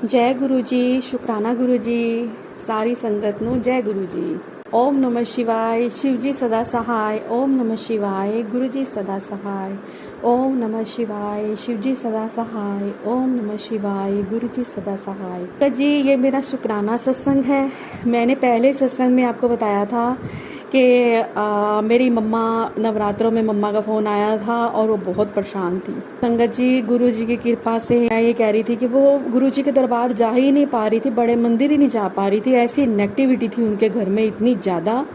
जय गुरु जी, शुक्राना गुरु जी, सारी संगत ਨੂੰ जय गुरु जी। ओम नमः शिवाय, शिव जी सदा सहाय। ओम नमः शिवाय, गुरु जी सदा सहाय। ओम नमः शिवाय, शिव जी सदा सहाय। ओम नमः शिवाय, गुरु जी सदा सहाय। तो जी ये मेरा शुक्राना सत्संग है। मैंने पहले सत्संग में आपको बताया था कि मेरी मम्मा नवरात्रों में मम्मा का फ़ोन आया था और वो बहुत परेशान थी। संगत जी गुरु जी की कृपा से मैं ये कह रही थी कि वो गुरु जी के दरबार जा ही नहीं पा रही थी, बड़े मंदिर ही नहीं जा पा रही थी। ऐसी नेगेटिविटी थी उनके घर में इतनी ज़्यादा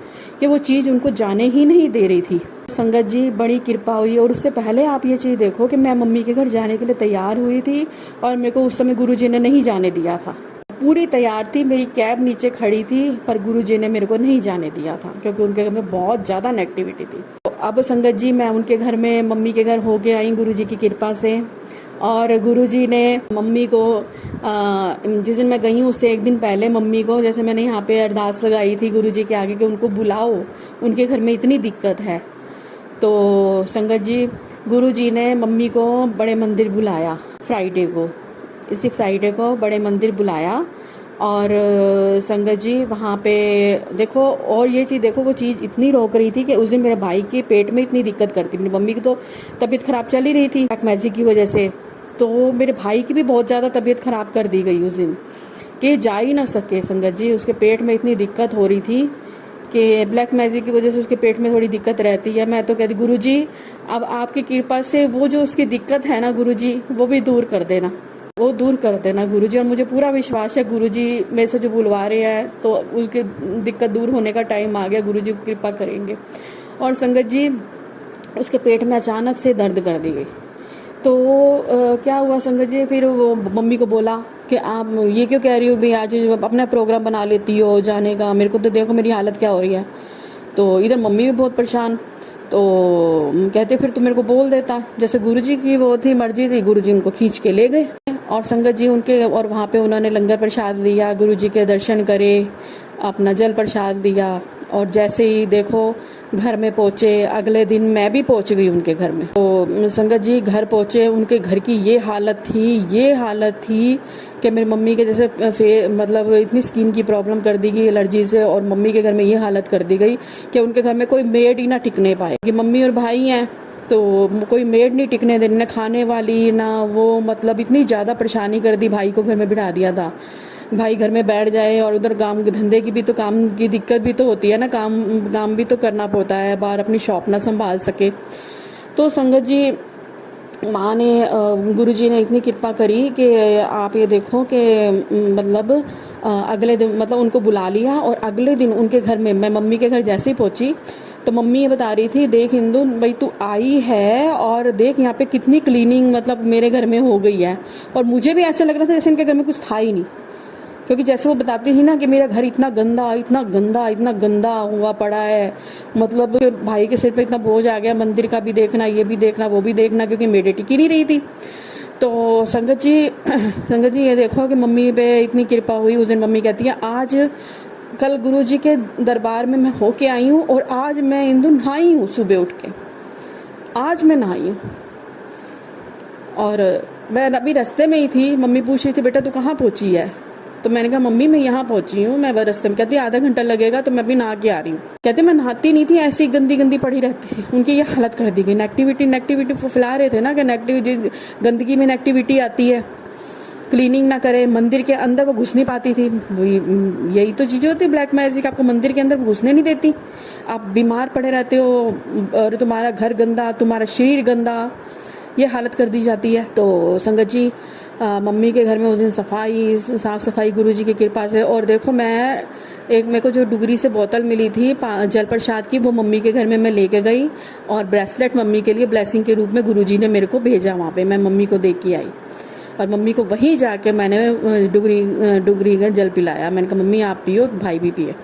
कि वो चीज़ उनको जाने ही नहीं दे रही थी। संगत जी बड़ी कृपा हुई। और उससे पहले आप ये चीज़ देखो कि मैं मम्मी के घर जाने के लिए तैयार हुई थी और मेरे को उस समय गुरु जी ने नहीं जाने दिया था। पूरी तैयार थी, मेरी कैब नीचे खड़ी थी, पर गुरुजी ने मेरे को नहीं जाने दिया था क्योंकि उनके घर में बहुत ज़्यादा नेगेटिविटी थी। तो अब संगत जी मैं उनके घर में मम्मी के घर होके आई गुरुजी की कृपा से। और गुरुजी ने मम्मी को जिस दिन मैं गई हूँ उससे एक दिन पहले मम्मी को, जैसे मैंने यहाँ पे अरदास लगाई थी गुरुजी के आगे कि उनको बुलाओ, उनके घर में इतनी दिक्कत है। तो संगत जी गुरुजी ने मम्मी को बड़े मंदिर बुलाया फ्राइडे को, इसी फ्राइडे को बड़े मंदिर बुलाया। और संगत जी वहाँ पे देखो, और ये चीज़ देखो, वो चीज़ इतनी रोक रही थी कि उस दिन मेरे भाई के पेट में इतनी दिक्कत करती, मेरी मम्मी की तो तबीयत ख़राब चल ही रही थी ब्लैक मैजिक की वजह से, तो मेरे भाई की भी बहुत ज़्यादा तबीयत ख़राब कर दी गई उस दिन कि जा ही ना सके। संगत जी उसके पेट में इतनी दिक्कत हो रही थी कि ब्लैक मैजिक की वजह से उसके पेट में थोड़ी दिक्कत रहती है। मैं तो कहती गुरु जी अब आपकी कृपा से वो जो उसकी दिक्कत है ना गुरु जी, वो भी दूर कर देना, वो दूर कर देना गुरु जी। और मुझे पूरा विश्वास है गुरु जी मेरे से जो बुलवा रहे हैं तो उसकी दिक्कत दूर होने का टाइम आ गया, गुरु जी कृपा करेंगे। और संगत जी उसके पेट में अचानक से दर्द कर दी गई। तो क्या हुआ संगत जी, फिर वो मम्मी को बोला कि आप ये क्यों कह रही हो भाई, आज अपना प्रोग्राम बना लेती हो जाने का, मेरे को तो देखो मेरी हालत क्या हो रही है। तो इधर मम्मी भी बहुत परेशान, तो कहते फिर तो मेरे को बोल देता। जैसे गुरुजी की वो थी मर्जी थी, गुरुजी उनको खींच के ले गए और संगत जी उनके, और वहाँ पे उन्होंने लंगर प्रसाद लिया, गुरुजी के दर्शन करे, अपना जल प्रसाद दिया। और जैसे ही देखो घर में पहुँचे, अगले दिन मैं भी पहुँच गई उनके घर में। तो संगत जी घर पहुँचे, उनके घर की ये हालत थी कि मेरी मम्मी के जैसे मतलब इतनी स्किन की प्रॉब्लम कर दी गई एलर्जी से, और मम्मी के घर में ये हालत कर दी गई कि उनके घर में कोई मेड ही ना टिकने पाए। कि मम्मी और भाई हैं तो कोई मेड नहीं टिकने देने, ना खाने वाली ना वो, मतलब इतनी ज़्यादा परेशानी कर दी। भाई को घर में बिठा दिया था, भाई घर में बैठ जाए, और उधर काम धंधे की भी तो, काम की दिक्कत भी तो होती है ना, काम भी तो करना पड़ता है, बाहर अपनी शॉप ना संभाल सके। तो संगत जी माँ ने गुरुजी ने इतनी कृपा करी कि आप ये देखो कि मतलब अगले दिन मतलब उनको बुला लिया, और अगले दिन उनके घर में, मैं मम्मी के घर जैसे ही पहुंची तो मम्मी ये बता रही थी, देख इंदु भाई तू आई है और देख यहाँ पे कितनी क्लीनिंग मतलब मेरे घर में हो गई है। और मुझे भी ऐसे लग रहा था जैसे इनके घर में कुछ था ही नहीं, क्योंकि जैसे वो बताती थी ना कि मेरा घर इतना गंदा हुआ पड़ा है, मतलब भाई के सिर पे इतना बोझ आ गया, मंदिर का भी देखना, ये भी देखना, वो भी देखना, क्योंकि मेरे टिक ही नहीं रही थी। तो संगत जी ये देखो कि मम्मी पे इतनी कृपा हुई। उस दिन मम्मी कहती है आज कल गुरु जी के दरबार में मैं होके आई हूँ, और आज मैं इंदु नहाई हूँ, सुबह उठ के आज मैं नहाई हूँ। और मैं अभी रास्ते में ही थी, मम्मी पूछ रही थी बेटा तू कहाँ पहुँची है, तो मैंने कहा मम्मी मैं यहाँ पहुंची हूँ, मैं रास्ते में। कहती आधा घंटा लगेगा, तो मैं भी नहा के आ रही हूँ। कहते मैं नहाती नहीं थी, ऐसी गंदी पड़ी रहती थी। उनकी ये हालत कर दी गई, नेगेटिविटी फैला रहे थे ना कि नेगेटिविटी, गंदगी में नेगेटिविटी आती है, क्लीनिंग ना करे, मंदिर के अंदर वो घुस नहीं पाती थी। यही तो चीज़ें होती है ब्लैक मैजिक, आपको मंदिर के अंदर घुसने नहीं देती, आप बीमार पड़े रहते हो, और तुम्हारा घर गंदा, तुम्हारा शरीर गंदा, ये हालत कर दी जाती है। तो संगत जी मम्मी के घर में उस दिन साफ सफाई गुरुजी की कृपा से। और देखो मैं मेरे को जो डुगरी से बोतल मिली थी जल प्रसाद की, वो मम्मी के घर में मैं लेके गई, और ब्रेसलेट मम्मी के लिए ब्लेसिंग के रूप में गुरुजी ने मेरे को भेजा, वहाँ पे मैं मम्मी को दे के आई, और मम्मी को वहीं जाके मैंने डुगरी का जल पिलाया। मैंने कहा मम्मी आप पियो, भाई भी पिए।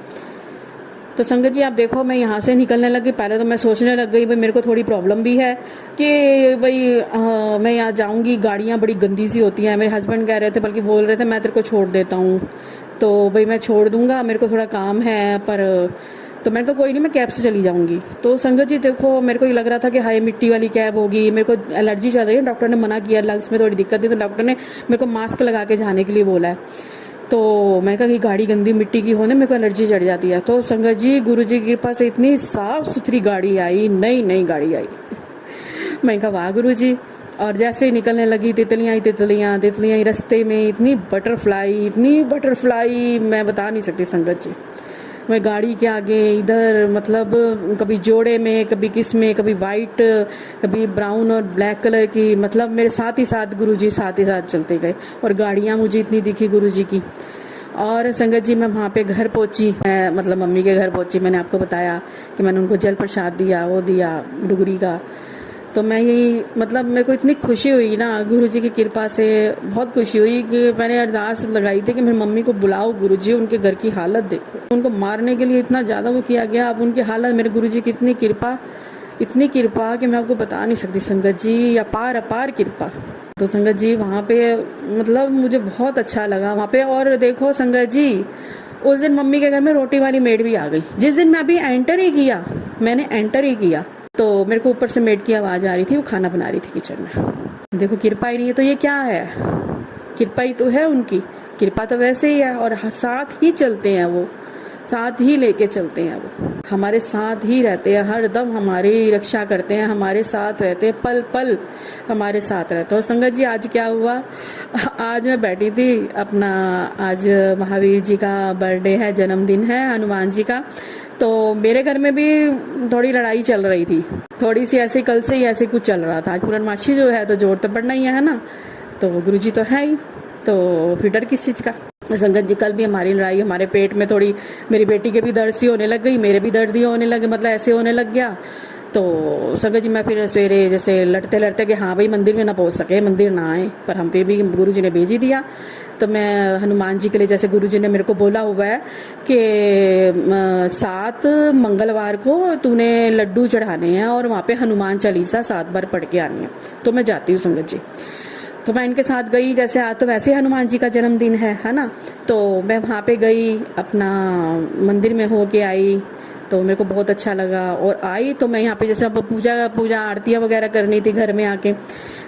तो संगत जी आप देखो मैं यहाँ से निकलने लगी, पहले तो मैं सोचने लग गई भाई मेरे को थोड़ी प्रॉब्लम भी है कि भाई मैं यहाँ जाऊँगी, गाड़ियाँ बड़ी गंदी सी होती हैं। मेरे हस्बैंड कह रहे थे, बल्कि बोल रहे थे मैं तेरे को छोड़ देता हूँ, तो भाई मैं छोड़ दूँगा, मेरे को थोड़ा काम है। पर तो मैंने कहा कोई नहीं, मैं कैब से चली जाऊंगी। तो संगत जी देखो, मेरे को ये लग रहा था कि हाई मिट्टी वाली कैब होगी, मेरे को एलर्जी चल रही है, डॉक्टर ने मना किया, लंग्स में थोड़ी दिक्कत थी, तो डॉक्टर ने मेरे को मास्क लगा के जाने के लिए बोला है। तो मैंने कहा कि गाड़ी गंदी मिट्टी की होने मेरे को एलर्जी चढ़ जाती है। तो संगत जी गुरु जी की कृपा से इतनी साफ सुथरी गाड़ी आई, नई गाड़ी आई। मैंने कहा वाह गुरु जी। और जैसे ही निकलने लगी, तितलियां ही रास्ते में, इतनी बटरफ्लाई मैं बता नहीं सकती संगत जी। मैं गाड़ी के आगे इधर मतलब कभी जोड़े में, कभी किस में, कभी वाइट, कभी ब्राउन और ब्लैक कलर की, मतलब मेरे साथ ही साथ गुरुजी साथ ही साथ चलते गए। और गाड़ियाँ मुझे इतनी दिखी गुरुजी की। और संगत जी मैं वहाँ पे घर पहुँची, मैं मतलब मम्मी के घर पहुँची। मैंने आपको बताया कि मैंने उनको जल प्रसाद दिया, वो दिया डुगरी का। तो मैं यही मतलब मेरे को इतनी खुशी हुई ना गुरुजी की कृपा से, बहुत खुशी हुई कि मैंने अरदास लगाई थी कि मेरी मम्मी को बुलाओ गुरुजी, उनके घर की हालत देखो। उनको मारने के लिए इतना ज़्यादा वो किया गया, अब उनकी हालत, मेरे गुरुजी की इतनी कृपा कि मैं आपको बता नहीं सकती संगत जी, अपार कृपा। तो संगत जी वहाँ पे मतलब मुझे बहुत अच्छा लगा वहाँ पे। और देखो संगत जी, उस दिन मम्मी के घर में रोटी वाली मेड भी आ गई। जिस दिन मैं अभी मैंने एंटर ही किया तो मेरे को ऊपर से मेड की आवाज आ रही थी, वो खाना बना रही थी किचन में। देखो कृपा ही नहीं है तो ये क्या है? कृपा ही तो है उनकी, कृपा तो वैसे ही है। और साथ ही चलते हैं वो, साथ ही लेके चलते हैं वो, हमारे साथ ही रहते हैं, हर दम हमारी रक्षा करते हैं, हमारे साथ रहते हैं, पल पल हमारे साथ रहते हैं। और संगत जी आज क्या हुआ, आज मैं बैठी थी अपना, आज महावीर जी का बर्थडे है, जन्मदिन है हनुमान जी का। तो मेरे घर में भी थोड़ी लड़ाई चल रही थी, थोड़ी सी ऐसे, कल से ही ऐसे कुछ चल रहा था। आज पूर्णमासी जो है तो जोर तो पड़ना ही है ना, तो गुरुजी तो है ही, तो फिर डर किस चीज़ का। संगत जी कल भी हमारी लड़ाई, हमारे पेट में थोड़ी, मेरी बेटी के भी दर्द सी होने लग गई, मेरे भी दर्द ही होने लगे, मतलब ऐसे होने लग गया। तो संगत जी मैं फिर सवेरे जैसे लड़ते कि हाँ भाई मंदिर में ना पहुंच सके, मंदिर ना आए, पर हम फिर भी गुरुजी ने भेज ही दिया। तो मैं हनुमान जी के लिए, जैसे गुरुजी ने मेरे को बोला हुआ है कि 7 मंगलवार को तूने लड्डू चढ़ाने हैं और वहाँ पे हनुमान चालीसा 7 बार पढ़ के आनी है। तो मैं जाती हूँ संगत जी। तो मैं इनके साथ गई, जैसे आज तो वैसे हनुमान जी का जन्मदिन है ना। तो मैं वहाँ पे गई, अपना मंदिर में हो के आई, तो मेरे को बहुत अच्छा लगा। और आई तो मैं यहाँ पे जैसे अब पूजा आरतियाँ वगैरह करनी थी घर में आके।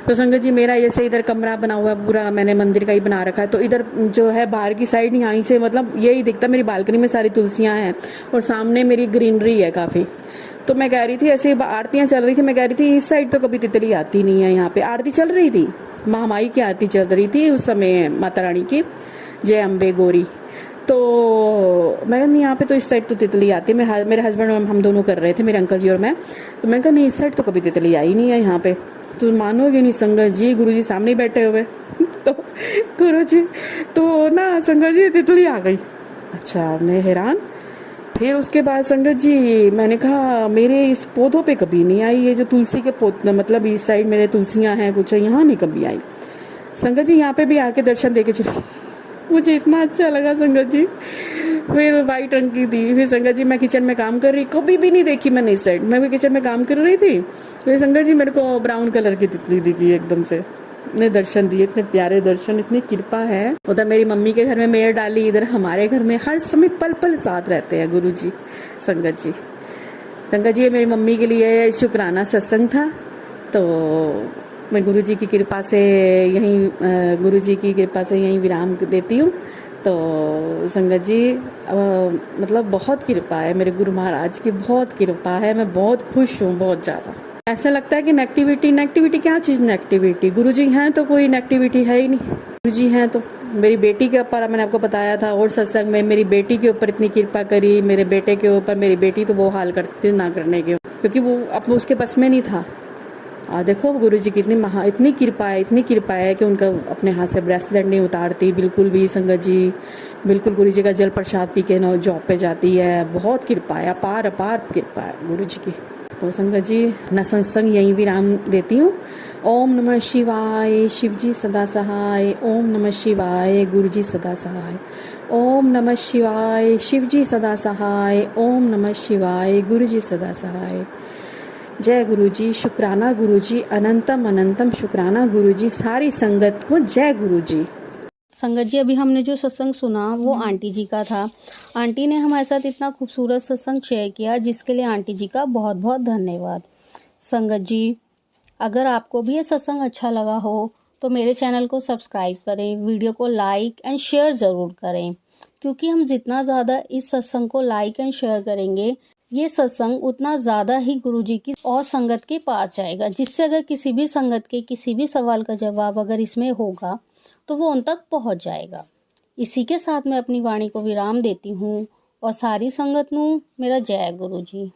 तो संगत जी मेरा जैसे इधर कमरा बना हुआ है पूरा, मैंने मंदिर का ही बना रखा है। तो इधर जो है बाहर की साइड यहाँ से मतलब यही दिखता, मेरी बालकनी में सारी तुलसियाँ हैं और सामने मेरी ग्रीनरी है काफ़ी। तो मैं कह रही थी, ऐसे आरतियाँ चल रही थी, मैं कह रही थी इस साइड तो कभी तितली आती नहीं है। यहाँ पे आरती चल रही थी, महामाई की आरती चल रही थी उस समय, माता रानी की, जय अम्बे गौरी। तो मैं नहीं, यहाँ पे तो इस साइड तो तितली आती है। मेरे हस्बैंड और हम दोनों कर रहे थे, मेरे अंकल जी और मैं। तो मैं कहा नहीं, इस साइड तो कभी तितली आई नहीं है यहाँ पे। तो मानोगे नहीं संगत जी, गुरुजी सामने बैठे हुए तो गुरुजी तो ना संगत जी तितली आ गई। अच्छा, मैं हैरान। फिर उसके बाद संगत जी मैंने कहा मेरे इस पौधों पे कभी नहीं आई, ये जो तुलसी के पौधे, मतलब इस साइड मेरे तुलसियाँ हैं कुछ, यहाँ नहीं कभी आई। संगत जी यहाँ पे भी आके दर्शन देके चली, मुझे इतना अच्छा लगा संगत जी। फिर वाइट रंग की थी। फिर संगत जी मैं किचन में काम कर रही, कभी भी नहीं देखी मैंने इस साइड, मैं भी किचन में काम कर रही थी। फिर संगत जी मेरे को ब्राउन कलर की तितली दिखी एकदम से, इतने दर्शन दिए, इतने प्यारे दर्शन, इतनी कृपा है। उधर मेरी मम्मी के घर में मेयर डाली, इधर हमारे घर में हर समय पल पल साथ रहते हैं गुरु जी। संगत जी ये मेरी मम्मी के लिए शुक्राना सत्संग था। तो मैं गुरु जी की कृपा से यहीं विराम देती हूँ। तो संगत जी मतलब बहुत कृपा है, मेरे गुरु महाराज की बहुत कृपा है, मैं बहुत खुश हूँ, बहुत ज़्यादा। ऐसा लगता है कि नेगेटिविटी क्या चीज़, नेगेटिविटी गुरु जी हैं तो कोई नेगेटिविटी है ही नहीं। गुरु जी हैं तो मेरी बेटी के ऊपर मैंने आपको बताया था और सत्संग में, मेरी बेटी के ऊपर इतनी कृपा करी, मेरे बेटे के ऊपर, मेरी बेटी तो वो हाल करती थी ना करने के, क्योंकि वो अब उसके बस में नहीं था। देखो गुरु जी की इतनी कृपा है कि उनका अपने हाथ से ब्रेसलेट नहीं उतारती बिल्कुल भी। संगत जी बिल्कुल गुरु जी का जल प्रसाद पी के जॉब पे जाती है, बहुत कृपा है, अपार कृपा है गुरु जी की। तो संगत जी न सत्संग यहीं विराम देती हूँ। ओम नमः शिवाय, शिव जी सदा सहाय। ओम नमः शिवाय, गुरु जी सदा सहाय। ओम नमः शिवाय, शिव जी सदा सहाय। ओम नमः शिवाय, गुरु जी सदा सहाय। जय गुरु जी, शुक्राना गुरु जी, अनंतम शुक्राना गुरु जी, सारी संगत को जय गुरु जी। संगत जी, अभी हमने जो सत्संग सुना वो आंटी जी का था। आंटी ने हमारे साथ इतना खूबसूरत सत्संग शेयर किया, जिसके लिए आंटी जी का बहुत बहुत धन्यवाद। संगत जी, अगर आपको भी ये सत्संग अच्छा लगा हो तो मेरे चैनल को सब्सक्राइब करें, वीडियो को लाइक एंड शेयर ज़रूर करें, क्योंकि हम जितना ज़्यादा इस सत्संग को लाइक एंड शेयर करेंगे, ये सत्संग उतना ज़्यादा ही गुरु जी की और संगत के पास जाएगा, जिससे अगर किसी भी संगत के किसी भी सवाल का जवाब अगर इसमें होगा तो वो उन तक पहुंच जाएगा। इसी के साथ मैं अपनी वाणी को विराम देती हूँ और सारी संगत नू मेरा जय गुरु जी।